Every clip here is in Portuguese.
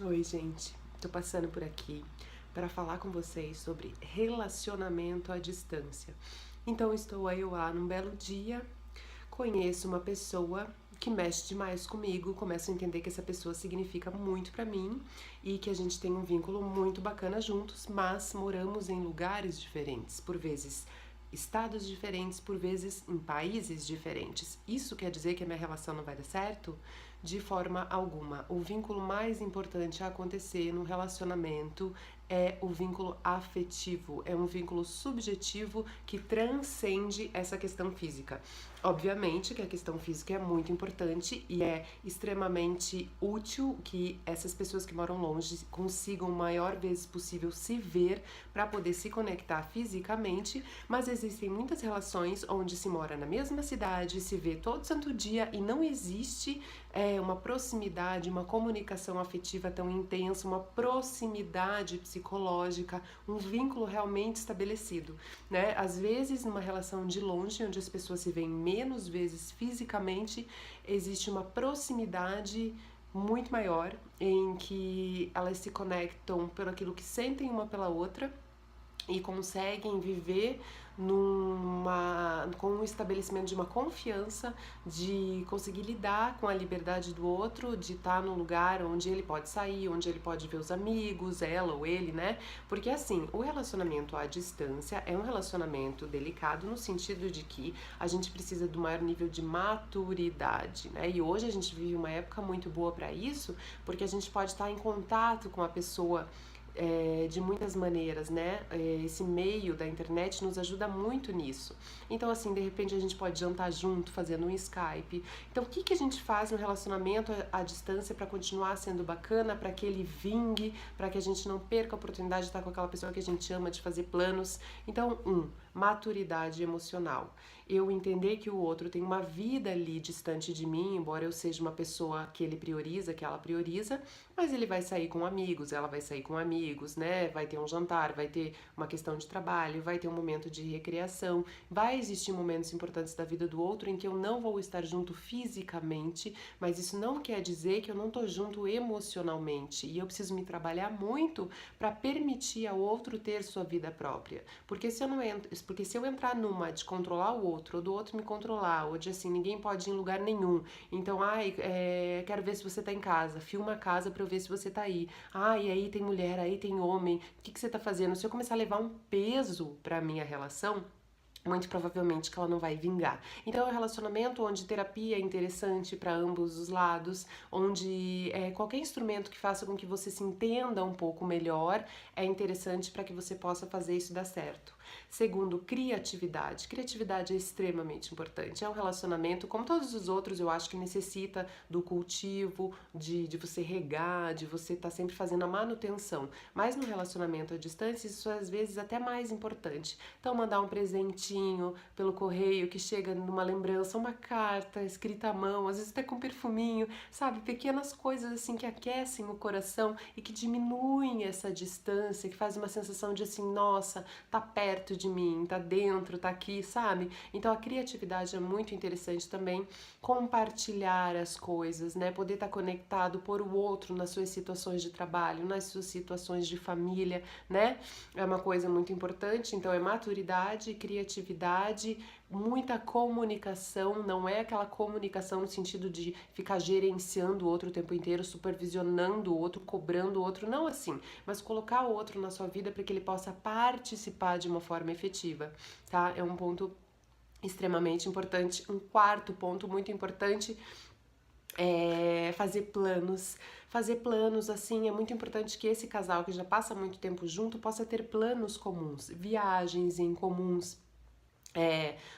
Oi, gente. Tô passando por aqui para falar com vocês sobre relacionamento à distância. Então, estou aí lá num belo dia, conheço uma pessoa que mexe demais comigo, começo a entender que essa pessoa significa muito para mim e que a gente tem um vínculo muito bacana juntos, mas moramos em lugares diferentes, por vezes estados diferentes, por vezes em países diferentes. Isso quer dizer que a minha relação não vai dar certo? De forma alguma. O vínculo mais importante a acontecer num relacionamento é o vínculo afetivo, é um vínculo subjetivo que transcende essa questão física. Obviamente que a questão física é muito importante e é extremamente útil que essas pessoas que moram longe consigam o maior vezes possível se ver para poder se conectar fisicamente, mas existem muitas relações onde se mora na mesma cidade, se vê todo santo dia e não existe uma proximidade, uma comunicação afetiva tão intensa, uma proximidade psicológica, um vínculo realmente estabelecido, né? Às vezes, numa relação de longe, onde as pessoas se veem menos vezes fisicamente, existe uma proximidade muito maior em que elas se conectam pelo aquilo que sentem uma pela outra e conseguem viver com um estabelecimento de uma confiança, de conseguir lidar com a liberdade do outro, de estar num lugar onde ele pode sair, onde ele pode ver os amigos, ela ou ele, né? Porque assim, o relacionamento à distância é um relacionamento delicado no sentido de que a gente precisa do maior nível de maturidade, né? E hoje a gente vive uma época muito boa para isso, porque a gente pode estar em contato com a pessoa de muitas maneiras, né? Esse meio da internet nos ajuda muito nisso. Então, assim, de repente a gente pode jantar junto, fazendo um Skype. Então, o que que a gente faz no relacionamento à distância para continuar sendo bacana, para que ele vingue, para que a gente não perca a oportunidade de estar com aquela pessoa que a gente ama, de fazer planos? Então, maturidade emocional. Eu entender que o outro tem uma vida ali distante de mim, embora eu seja uma pessoa que ele prioriza, que ela prioriza, mas ele vai sair com amigos, ela vai sair com amigos, né? Vai ter um jantar, vai ter uma questão de trabalho, vai ter um momento de recreação, vai existir momentos importantes da vida do outro em que eu não vou estar junto fisicamente, mas isso não quer dizer que eu não tô junto emocionalmente e eu preciso me trabalhar muito para permitir ao outro ter sua vida própria. Porque se eu entrar numa de controlar o outro, ou do outro me controlar, ou de assim, ninguém pode ir em lugar nenhum. Então, quero ver se você tá em casa, filma a casa pra eu ver se você tá aí. E aí tem mulher, aí tem homem, o que que você tá fazendo? Se eu começar a levar um peso pra minha relação, muito provavelmente que ela não vai vingar. Então é um relacionamento onde terapia é interessante para ambos os lados, onde qualquer instrumento que faça com que você se entenda um pouco melhor é interessante para que você possa fazer isso dar certo. Segundo, criatividade. Criatividade é extremamente importante. É um relacionamento, como todos os outros, eu acho que necessita do cultivo, de você regar, de você estar sempre fazendo a manutenção. Mas no relacionamento à distância, isso às vezes até mais importante. Então, mandar um presentinho pelo correio que chega numa lembrança, uma carta escrita à mão, às vezes até com perfuminho, sabe? Pequenas coisas assim que aquecem o coração e que diminuem essa distância, que faz uma sensação de assim, nossa, tá perto de mim, tá dentro, tá aqui, sabe? Então a criatividade é muito interessante também, compartilhar as coisas, né? Poder estar conectado, pôr o outro nas suas situações de trabalho, nas suas situações de família, né? É uma coisa muito importante, então é maturidade, criatividade, muita comunicação, não é aquela comunicação no sentido de ficar gerenciando o outro o tempo inteiro, supervisionando o outro, cobrando o outro, não assim, mas colocar o outro na sua vida para que ele possa participar de uma forma efetiva, tá? É um ponto extremamente importante. Um quarto ponto muito importante é fazer planos. Fazer planos, assim, é muito importante que esse casal que já passa muito tempo junto possa ter planos comuns, viagens em comuns,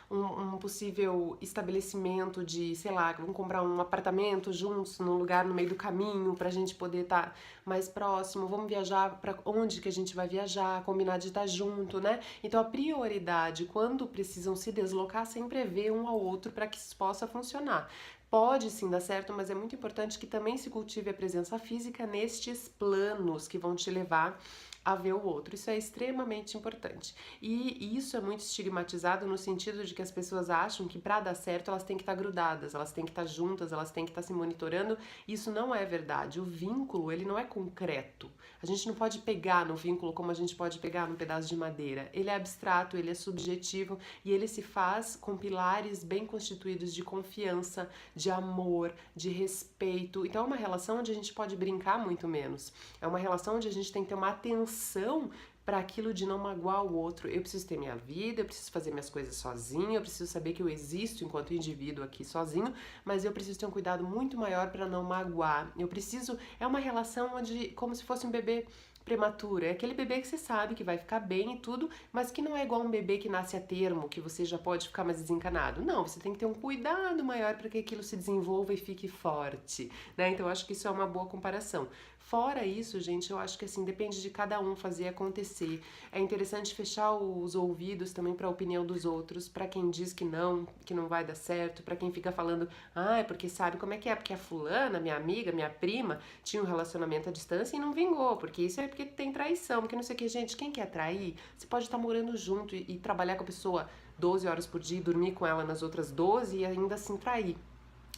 um possível estabelecimento de, sei lá, vamos comprar um apartamento juntos num lugar no meio do caminho pra gente poder estar mais próximo, vamos viajar pra onde que a gente vai viajar, combinar de estar junto, né? Então a prioridade quando precisam se deslocar sempre é ver um ao outro para que isso possa funcionar. Pode sim dar certo, mas é muito importante que também se cultive a presença física nestes planos que vão te levar a ver o outro. Isso é extremamente importante. E isso é muito estigmatizado no sentido de que as pessoas acham que para dar certo elas têm que estar grudadas, elas têm que estar juntas, elas têm que estar se monitorando. Isso não é verdade. O vínculo, ele não é concreto. A gente não pode pegar no vínculo como a gente pode pegar num pedaço de madeira. Ele é abstrato, ele é subjetivo e ele se faz com pilares bem constituídos de confiança, de amor, de respeito. Então é uma relação onde a gente pode brincar muito menos. É uma relação onde a gente tem que ter uma atenção para aquilo de não magoar o outro. Eu preciso ter minha vida, eu preciso fazer minhas coisas sozinho, eu preciso saber que eu existo enquanto indivíduo aqui sozinho, mas eu preciso ter um cuidado muito maior para não magoar. É uma relação onde, como se fosse um bebê prematuro, é aquele bebê que você sabe que vai ficar bem e tudo, mas que não é igual um bebê que nasce a termo, que você já pode ficar mais desencanado. Não, você tem que ter um cuidado maior para que aquilo se desenvolva e fique forte, né? Então eu acho que isso é uma boa comparação. Fora isso, gente, eu acho que assim, depende de cada um fazer acontecer. É interessante fechar os ouvidos também para a opinião dos outros, para quem diz que não vai dar certo, para quem fica falando, é porque sabe como é, porque a fulana, minha amiga, minha prima, tinha um relacionamento à distância e não vingou, porque isso é porque tem traição, porque não sei o que, gente, quem quer trair? Você pode estar morando junto e trabalhar com a pessoa 12 horas por dia, dormir com ela nas outras 12 e ainda assim trair.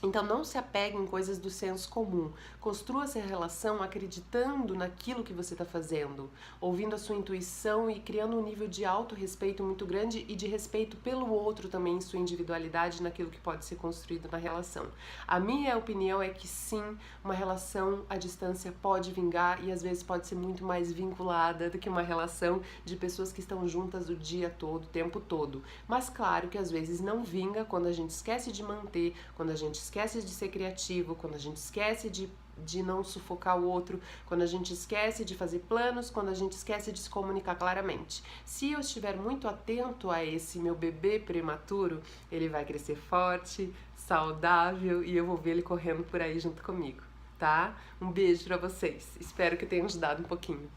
Então não se apegue em coisas do senso comum. Construa essa relação acreditando naquilo que você está fazendo, ouvindo a sua intuição e criando um nível de autorrespeito muito grande e de respeito pelo outro também, em sua individualidade, naquilo que pode ser construído na relação. A minha opinião é que sim, uma relação à distância pode vingar e às vezes pode ser muito mais vinculada do que uma relação de pessoas que estão juntas o dia todo, o tempo todo. Mas claro que às vezes não vinga quando a gente esquece de manter, quando a gente esquece de ser criativo, quando a gente esquece de não sufocar o outro, quando a gente esquece de fazer planos, quando a gente esquece de se comunicar claramente. Se eu estiver muito atento a esse meu bebê prematuro, ele vai crescer forte, saudável e eu vou ver ele correndo por aí junto comigo, tá? Um beijo pra vocês. Espero que eu tenha ajudado um pouquinho.